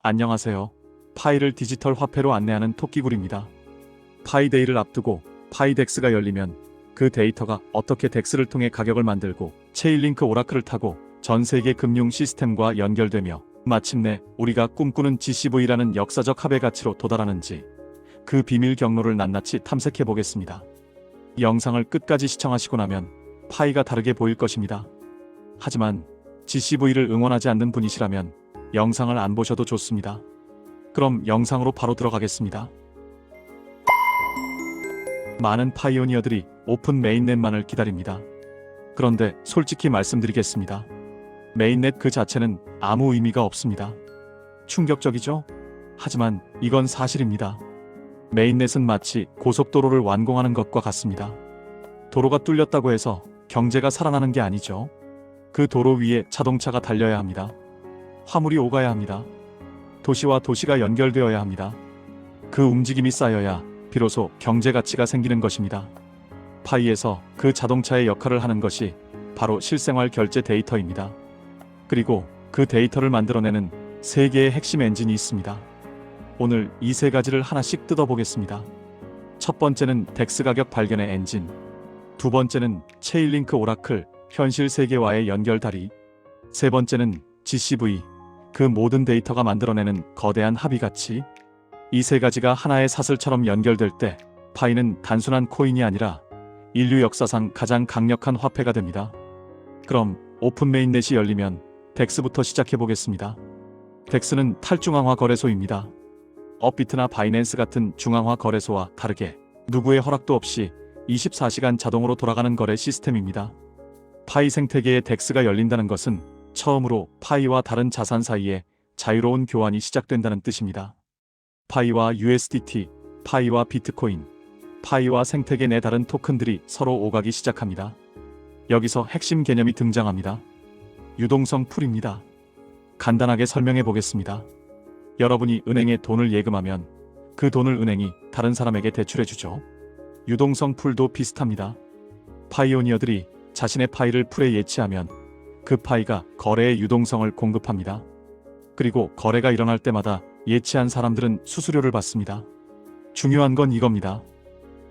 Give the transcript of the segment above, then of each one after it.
안녕하세요. 파이를 디지털 화폐로 안내하는 토끼굴입니다. 파이데이를 앞두고 파이덱스가 열리면 그 데이터가 어떻게 덱스를 통해 가격을 만들고 체인링크 오라클을 타고 전 세계 금융 시스템과 연결되며 마침내 우리가 꿈꾸는 GCV라는 역사적 합의 가치로 도달하는지 그 비밀 경로를 낱낱이 탐색해 보겠습니다. 영상을 끝까지 시청하시고 나면 파이가 다르게 보일 것입니다. 하지만 GCV를 응원하지 않는 분이시라면 영상을 안 보셔도 좋습니다. 그럼 영상으로 바로 들어가겠습니다. 많은 파이오니어들이 오픈 메인넷만을 기다립니다. 그런데 솔직히 말씀드리겠습니다. 메인넷 그 자체는 아무 의미가 없습니다. 충격적이죠? 하지만 이건 사실입니다. 메인넷은 마치 고속도로를 완공하는 것과 같습니다. 도로가 뚫렸다고 해서 경제가 살아나는 게 아니죠. 그 도로 위에 자동차가 달려야 합니다. 화물이 오가야 합니다. 도시와 도시가 연결되어야 합니다. 그 움직임이 쌓여야 비로소 경제 가치가 생기는 것입니다. 파이에서 그 자동차의 역할을 하는 것이 바로 실생활 결제 데이터입니다. 그리고 그 데이터를 만들어내는 세 개의 핵심 엔진이 있습니다. 오늘 이 세 가지를 하나씩 뜯어보겠습니다. 첫 번째는 덱스 가격 발견의 엔진, 두 번째는 체인링크 오라클, 현실 세계와의 연결다리, 세 번째는 GCV, 그 모든 데이터가 만들어내는 거대한 합의가치. 이 세 가지가 하나의 사슬처럼 연결될 때 파이는 단순한 코인이 아니라 인류 역사상 가장 강력한 화폐가 됩니다. 그럼 오픈 메인넷이 열리면 덱스부터 시작해 보겠습니다. 덱스는 탈중앙화 거래소입니다. 업비트나 바이낸스 같은 중앙화 거래소와 다르게 누구의 허락도 없이 24시간 자동으로 돌아가는 거래 시스템입니다. 파이 생태계에 덱스가 열린다는 것은 처음으로 파이와 다른 자산 사이에 자유로운 교환이 시작된다는 뜻입니다. 파이와 USDT, 파이와 비트코인, 파이와 생태계 내 다른 토큰들이 서로 오가기 시작합니다. 여기서 핵심 개념이 등장합니다. 유동성 풀입니다. 간단하게 설명해 보겠습니다. 여러분이 은행에 돈을 예금하면 그 돈을 은행이 다른 사람에게 대출해 주죠. 유동성 풀도 비슷합니다. 파이오니어들이 자신의 파이를 풀에 예치하면 그 파이가 거래의 유동성을 공급합니다. 그리고 거래가 일어날 때마다 예치한 사람들은 수수료를 받습니다. 중요한 건 이겁니다.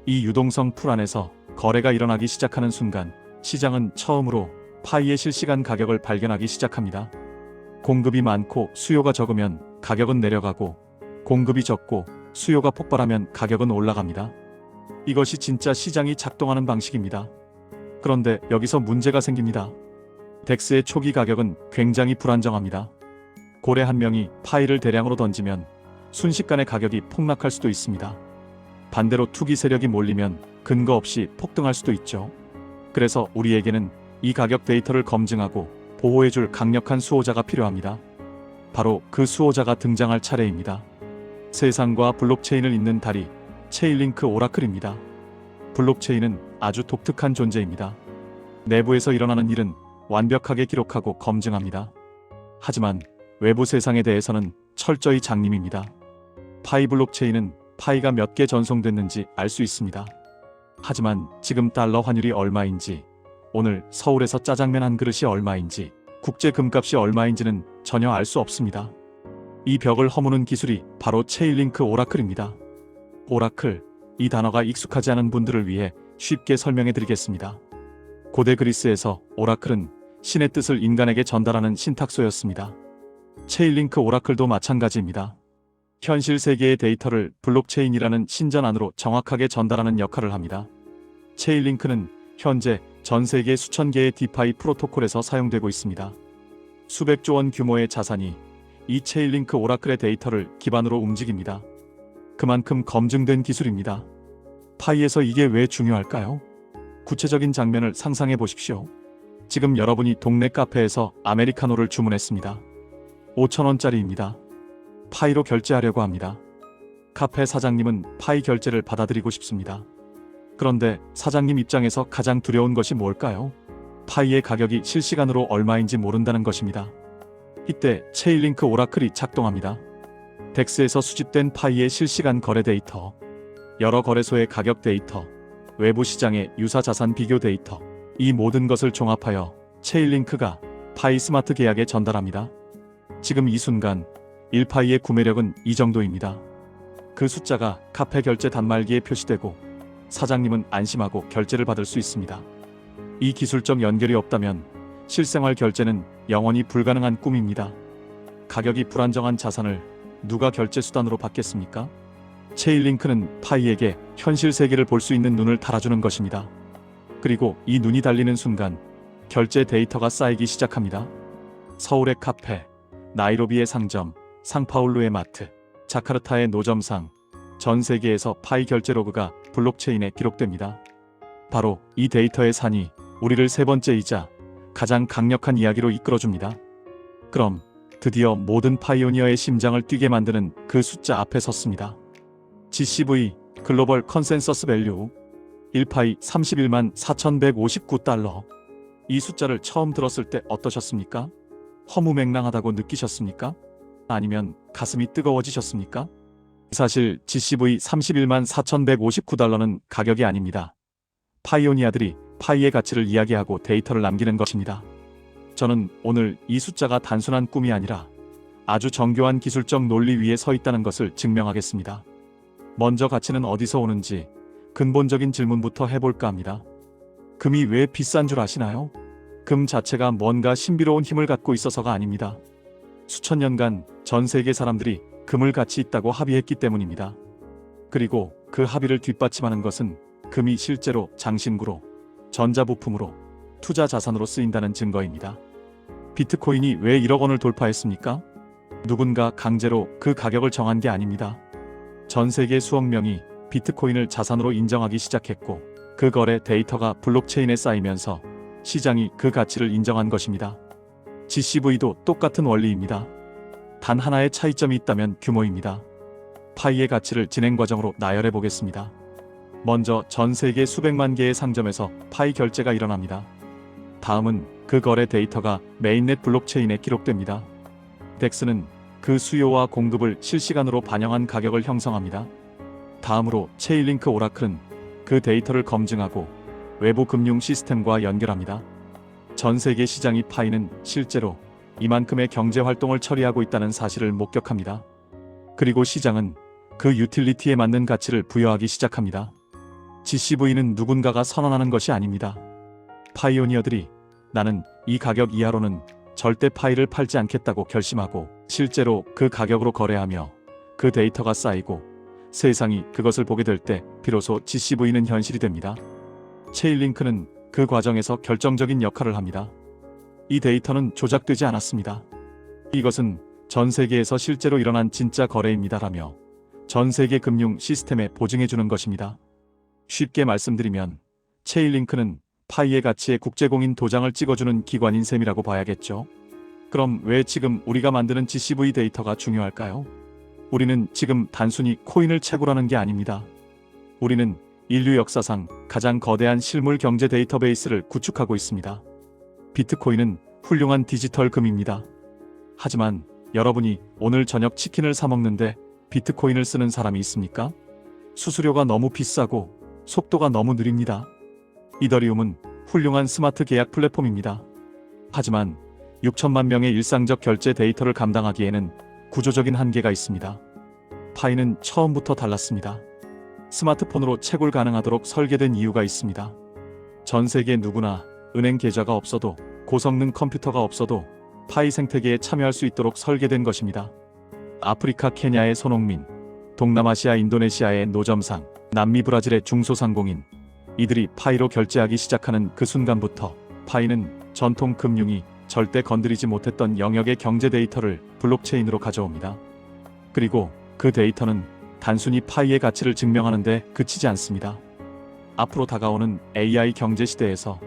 이 유동성 풀 안에서 거래가 일어나기 시작하는 순간 시장은 처음으로 파이의 실시간 가격을 발견하기 시작합니다. 공급이 많고 수요가 적으면 가격은 내려가고, 공급이 적고 수요가 폭발하면 가격은 올라갑니다. 이것이 진짜 시장이 작동하는 방식입니다. 그런데 여기서 문제가 생깁니다. 덱스의 초기 가격은 굉장히 불안정합니다. 고래 한 명이 파이를 대량으로 던지면 순식간에 가격이 폭락할 수도 있습니다. 반대로 투기 세력이 몰리면 근거 없이 폭등할 수도 있죠. 그래서 우리에게는 이 가격 데이터를 검증하고 보호해줄 강력한 수호자가 필요합니다. 바로 그 수호자가 등장할 차례입니다. 세상과 블록체인을 잇는 다리, 체인링크 오라클입니다. 블록체인은 아주 독특한 존재입니다. 내부에서 일어나는 일은 완벽하게 기록하고 검증합니다. 하지만 외부 세상에 대해서는 철저히 장님입니다. 파이 블록체인은 파이가 몇 개 전송됐는지 알 수 있습니다. 하지만 지금 달러 환율이 얼마인지, 오늘 서울에서 짜장면 한 그릇이 얼마인지, 국제 금값이 얼마인지는 전혀 알 수 없습니다. 이 벽을 허무는 기술이 바로 체인링크 오라클입니다. 오라클, 이 단어가 익숙하지 않은 분들을 위해 쉽게 설명해 드리겠습니다. 고대 그리스에서 오라클은 신의 뜻을 인간에게 전달하는 신탁소였습니다. 체인링크 오라클도 마찬가지입니다. 현실 세계의 데이터를 블록체인이라는 신전 안으로 정확하게 전달하는 역할을 합니다. 체인링크는 현재 전 세계 수천 개의 디파이 프로토콜에서 사용되고 있습니다. 수백조 원 규모의 자산이 이 체인링크 오라클의 데이터를 기반으로 움직입니다. 그만큼 검증된 기술입니다. 파이에서 이게 왜 중요할까요? 구체적인 장면을 상상해 보십시오. 지금 여러분이 동네 카페에서 아메리카노를 주문했습니다. 5,000원짜리입니다. 파이로 결제하려고 합니다. 카페 사장님은 파이 결제를 받아들이고 싶습니다. 그런데 사장님 입장에서 가장 두려운 것이 뭘까요? 파이의 가격이 실시간으로 얼마인지 모른다는 것입니다. 이때 체인링크 오라클이 작동합니다. 덱스에서 수집된 파이의 실시간 거래 데이터, 여러 거래소의 가격 데이터, 외부 시장의 유사 자산 비교 데이터, 이 모든 것을 종합하여 체인링크가 파이 스마트 계약에 전달합니다. 지금 이 순간 1파이의 구매력은 이 정도입니다. 그 숫자가 카페 결제 단말기에 표시되고 사장님은 안심하고 결제를 받을 수 있습니다. 이 기술적 연결이 없다면 실생활 결제는 영원히 불가능한 꿈입니다. 가격이 불안정한 자산을 누가 결제 수단으로 받겠습니까? 체인링크는 파이에게 현실 세계를 볼 수 있는 눈을 달아주는 것입니다. 그리고 이 눈이 달리는 순간 결제 데이터가 쌓이기 시작합니다. 서울의 카페, 나이로비의 상점, 상파울루의 마트, 자카르타의 노점상, 전 세계에서 파이 결제 로그가 블록체인에 기록됩니다. 바로 이 데이터의 산이 우리를 세 번째이자 가장 강력한 이야기로 이끌어줍니다. 그럼 드디어 모든 파이오니어의 심장을 뛰게 만드는 그 숫자 앞에 섰습니다. GCV 글로벌 컨센서스 밸류 1파이 31만 4,159달러. 이 숫자를 처음 들었을 때 어떠셨습니까? 허무맹랑하다고 느끼셨습니까? 아니면 가슴이 뜨거워지셨습니까? 사실 GCV 31만 4,159달러는 가격이 아닙니다. 파이오니아들이 파이의 가치를 이야기하고 데이터를 남기는 것입니다. 저는 오늘 이 숫자가 단순한 꿈이 아니라 아주 정교한 기술적 논리 위에 서 있다는 것을 증명하겠습니다. 먼저 가치는 어디서 오는지 근본적인 질문부터 해볼까 합니다. 금이 왜 비싼 줄 아시나요? 금 자체가 뭔가 신비로운 힘을 갖고 있어서가 아닙니다. 수천 년간 전 세계 사람들이 금을 가치 있다고 합의했기 때문입니다. 그리고 그 합의를 뒷받침하는 것은 금이 실제로 장신구로, 전자부품으로, 투자 자산으로 쓰인다는 증거입니다. 비트코인이 왜 1억 원을 돌파했습니까? 누군가 강제로 그 가격을 정한 게 아닙니다. 전 세계 수억 명이 비트코인을 자산으로 인정하기 시작했고 그 거래 데이터가 블록체인에 쌓이면서 시장이 그 가치를 인정한 것입니다. GCV도 똑같은 원리입니다. 단 하나의 차이점이 있다면 규모입니다. 파이의 가치를 진행 과정으로 나열해 보겠습니다. 먼저 전 세계 수백만 개의 상점에서 파이 결제가 일어납니다. 다음은 그 거래 데이터가 메인넷 블록체인에 기록됩니다. 덱스는 그 수요와 공급을 실시간으로 반영한 가격을 형성합니다. 다음으로 체인링크 오라클은 그 데이터를 검증하고 외부 금융 시스템과 연결합니다. 전 세계 시장이 파이는 실제로 이만큼의 경제 활동을 처리하고 있다는 사실을 목격합니다. 그리고 시장은 그 유틸리티에 맞는 가치를 부여하기 시작합니다. GCV는 누군가가 선언하는 것이 아닙니다. 파이오니어들이 나는 이 가격 이하로는 절대 파이를 팔지 않겠다고 결심하고 실제로 그 가격으로 거래하며 그 데이터가 쌓이고 세상이 그것을 보게 될 때 비로소 GCV는 현실이 됩니다. 체인링크는 그 과정에서 결정적인 역할을 합니다. 이 데이터는 조작되지 않았습니다. 이것은 전 세계에서 실제로 일어난 진짜 거래입니다라며 전 세계 금융 시스템에 보증해주는 것입니다. 쉽게 말씀드리면 체인링크는 파이의 가치의 국제공인 도장을 찍어주는 기관인 셈이라고 봐야겠죠. 그럼 왜 지금 우리가 만드는 GCV 데이터가 중요할까요? 우리는 지금 단순히 코인을 채굴하는 게 아닙니다. 우리는 인류 역사상 가장 거대한 실물 경제 데이터베이스를 구축하고 있습니다. 비트코인은 훌륭한 디지털 금입니다. 하지만 여러분이 오늘 저녁 치킨을 사 먹는데 비트코인을 쓰는 사람이 있습니까? 수수료가 너무 비싸고 속도가 너무 느립니다. 이더리움은 훌륭한 스마트 계약 플랫폼입니다. 하지만 6천만 명의 일상적 결제 데이터를 감당하기에는 구조적인 한계가 있습니다. 파이는 처음부터 달랐습니다. 스마트폰으로 채굴 가능하도록 설계된 이유가 있습니다. 전 세계 누구나 은행 계좌가 없어도 고성능 컴퓨터가 없어도 파이 생태계에 참여할 수 있도록 설계된 것입니다. 아프리카 케냐의 손흥민, 동남아시아 인도네시아의 노점상, 남미 브라질의 중소상공인, 이들이 파이로 결제하기 시작하는 그 순간부터 파이는 전통 금융이 절대 건드리지 못했던 영역의 경제 데이터를 블록체인으로 가져옵니다. 그리고 그 데이터는 단순히 파이의 가치를 증명하는 데 그치지 않습니다. 앞으로 다가오는 AI 경제 시대에서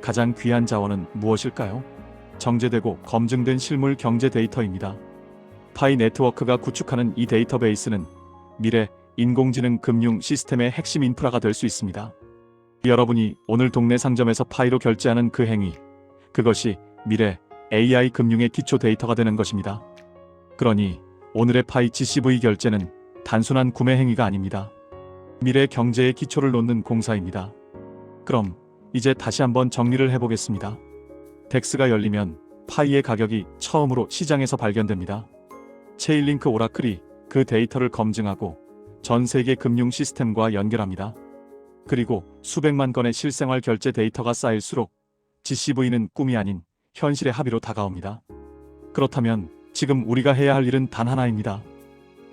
가장 귀한 자원은 무엇일까요? 정제되고 검증된 실물 경제 데이터입니다. 파이 네트워크가 구축하는 이 데이터베이스는 미래 인공지능 금융 시스템의 핵심 인프라가 될 수 있습니다. 여러분이 오늘 동네 상점에서 파이로 결제하는 그 행위, 그것이 미래 AI 금융의 기초 데이터가 되는 것입니다. 그러니 오늘의 파이 GCV 결제는 단순한 구매 행위가 아닙니다. 미래 경제의 기초를 놓는 공사입니다. 그럼 이제 다시 한번 정리를 해보겠습니다. 덱스가 열리면 파이의 가격이 처음으로 시장에서 발견됩니다. 체인링크 오라클이 그 데이터를 검증하고 전 세계 금융 시스템과 연결합니다. 그리고 수백만 건의 실생활 결제 데이터가 쌓일수록 GCV는 꿈이 아닌 현실의 합의로 다가옵니다. 그렇다면 지금 우리가 해야 할 일은 단 하나입니다.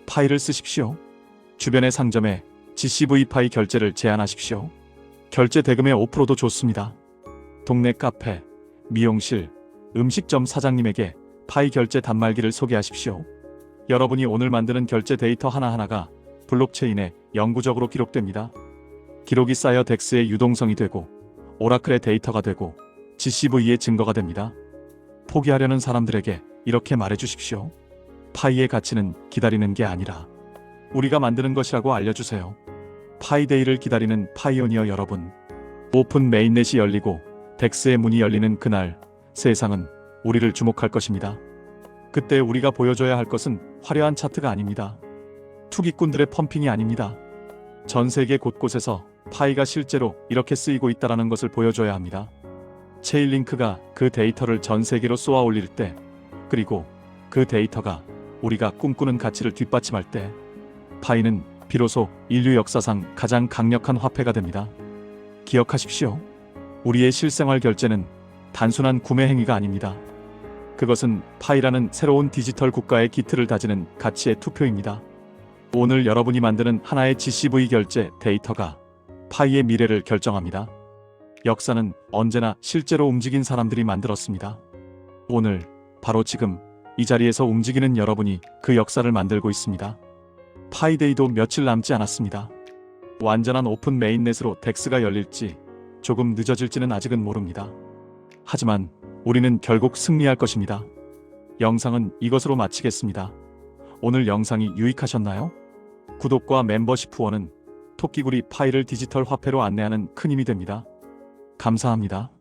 파이를 쓰십시오. 주변의 상점에 GCV 파이 결제를 제한하십시오. 결제 대금의 5%도 좋습니다. 동네 카페, 미용실, 음식점 사장님에게 파이 결제 단말기를 소개하십시오. 여러분이 오늘 만드는 결제 데이터 하나하나가 블록체인에 영구적으로 기록됩니다. 기록이 쌓여 덱스의 유동성이 되고 오라클의 데이터가 되고 GCV의 증거가 됩니다. 포기하려는 사람들에게 이렇게 말해주십시오. 파이의 가치는 기다리는 게 아니라 우리가 만드는 것이라고 알려주세요. 파이데이를 기다리는 파이오니어 여러분. 오픈 메인넷이 열리고 덱스의 문이 열리는 그날 세상은 우리를 주목할 것입니다. 그때 우리가 보여줘야 할 것은 화려한 차트가 아닙니다. 투기꾼들의 펌핑이 아닙니다. 전 세계 곳곳에서 파이가 실제로 이렇게 쓰이고 있다는 것을 보여줘야 합니다. 체인링크가 그 데이터를 전 세계로 쏘아 올릴 때, 그리고 그 데이터가 우리가 꿈꾸는 가치를 뒷받침할 때, 파이는 비로소 인류 역사상 가장 강력한 화폐가 됩니다. 기억하십시오. 우리의 실생활 결제는 단순한 구매 행위가 아닙니다. 그것은 파이라는 새로운 디지털 국가의 기틀을 다지는 가치의 투표입니다. 오늘 여러분이 만드는 하나의 GCV 결제 데이터가 파이의 미래를 결정합니다. 역사는 언제나 실제로 움직인 사람들이 만들었습니다. 오늘, 바로 지금 이 자리에서 움직이는 여러분이 그 역사를 만들고 있습니다. 파이데이도 며칠 남지 않았습니다. 완전한 오픈 메인넷으로 덱스가 열릴지 조금 늦어질지는 아직은 모릅니다. 하지만 우리는 결국 승리할 것입니다. 영상은 이것으로 마치겠습니다. 오늘 영상이 유익하셨나요? 구독과 멤버십 후원은 토끼구리 파이를 디지털 화폐로 안내하는 큰 힘이 됩니다. 감사합니다.